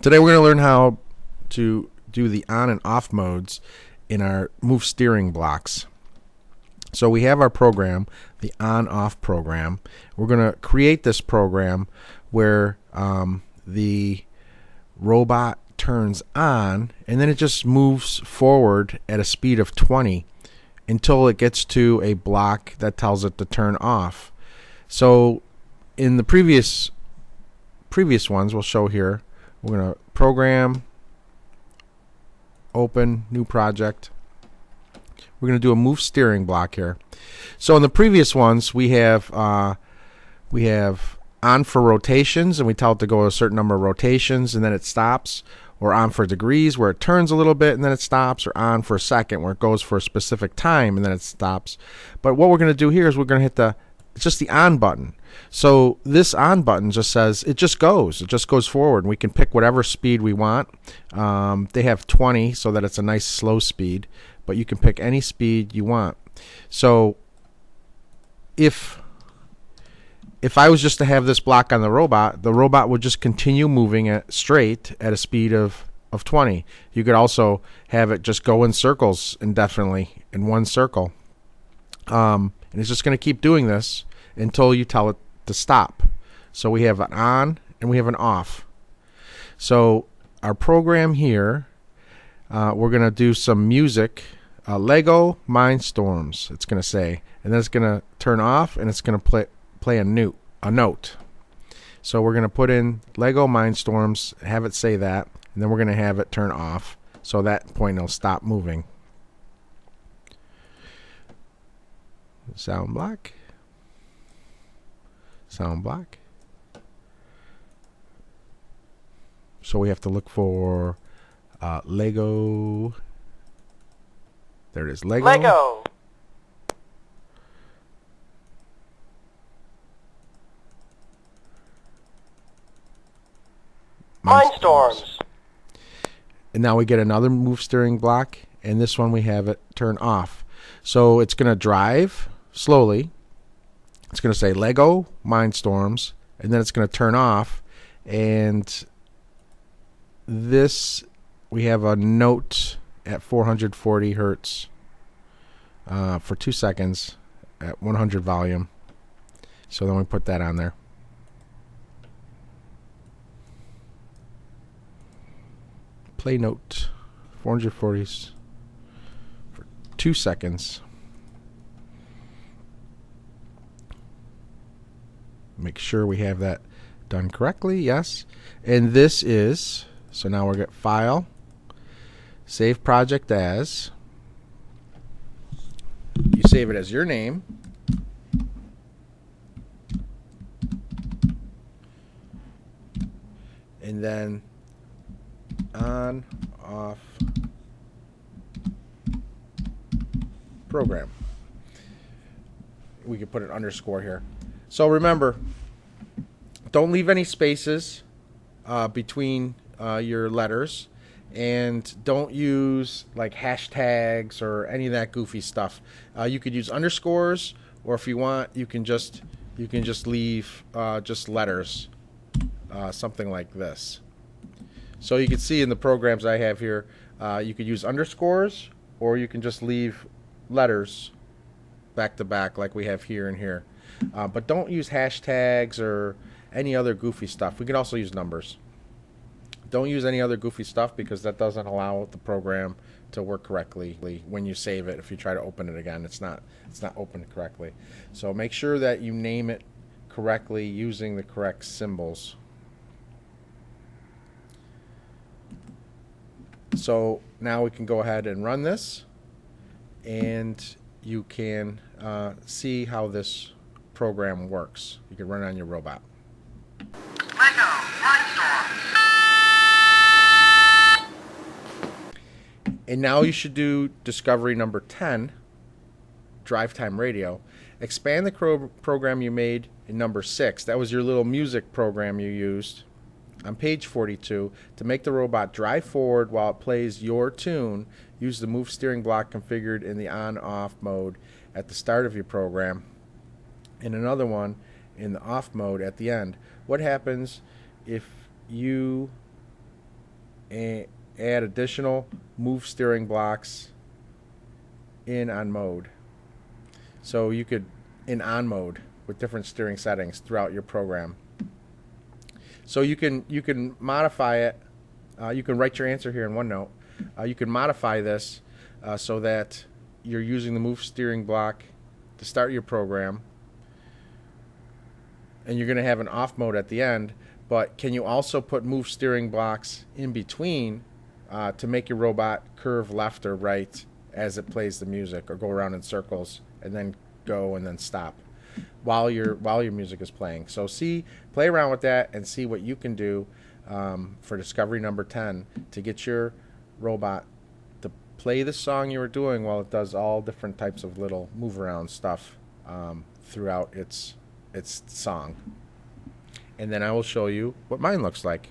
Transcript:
Today we're going to learn how to do the on and off modes in our move steering blocks. So we have our program, the on-off program. We're going to create this program where the robot turns on and then it just moves forward at a speed of 20 until it gets to a block that tells it to turn off. So in the previous ones we'll show here, we're going to program, open, new project. We're going to do a move steering block here. So in the previous ones we have on for rotations, and we tell it to go a certain number of rotations and then it stops, or on for degrees where it turns a little bit and then it stops, or on for a second where it goes for a specific time and then it stops. But what we're going to do here is we're going to hit just the on button. So this on button just says it just goes forward, and we can pick whatever speed we want. They have 20 so that it's a nice slow speed, but you can pick any speed you want. So if I was just to have this block on the robot would just continue moving straight at a speed of 20. You could also have it just go in circles indefinitely in one circle. And it's just going to keep doing this until you tell it to stop. So we have an on and we have an off. So our program here, we're going to do some music. Lego Mindstorms, it's going to say. And then it's going to turn off and it's going to play a note. So we're going to put in Lego Mindstorms, have it say that, and then we're going to have it turn off. So at that point it'll stop moving. Sound block. So we have to look for Lego. There it is, Lego. Mindstorms. And now we get another move steering block, and this one we have it turn off. So it's going to drive slowly. It's going to say Lego Mindstorms, and then it's going to turn off. And this, we have a note at 440 hertz for 2 seconds at 100 volume. So then we put that on there. Play note, 440s for 2 seconds. Make sure we have that done correctly. Yes. And this is, so now we're at File, Save Project As. You save it as your name. And then on, off, program. We could put an underscore here. So remember, don't leave any spaces between your letters, and don't use like hashtags or any of that goofy stuff. You could use underscores, or if you want, you can just leave just letters, something like this. So you can see in the programs I have here, you could use underscores, or you can just leave letters back to back like we have here and here. But don't use hashtags or any other goofy stuff. We can also use numbers. Don't use any other goofy stuff because that doesn't allow the program to work correctly when you save it. If you try to open it again, it's not opened correctly. So make sure that you name it correctly using the correct symbols. So now we can go ahead and run this, and you can see how this program works. You can run it on your robot. Lego Mindstorms. And now you should do discovery number 10, drive time radio. Expand the program you made in number 6. That was your little music program you used on page 42. To make the robot drive forward while it plays your tune, use the move steering block configured in the on-off mode at the start of your program, and another one in the off mode at the end. What happens if you and add additional move steering blocks in on mode. So you could in on mode with different steering settings throughout your program. So you can modify it. You can write your answer here in OneNote. You can modify this so that you're using the move steering block to start your program, and you're going to have an off mode at the end. But can you also put move steering blocks in between to make your robot curve left or right as it plays the music, or go around in circles and then go and then stop while your music is playing? So play around with that and see what you can do for discovery number 10 to get your robot to play the song you were doing while it does all different types of little move around stuff throughout its song. And then I will show you what mine looks like.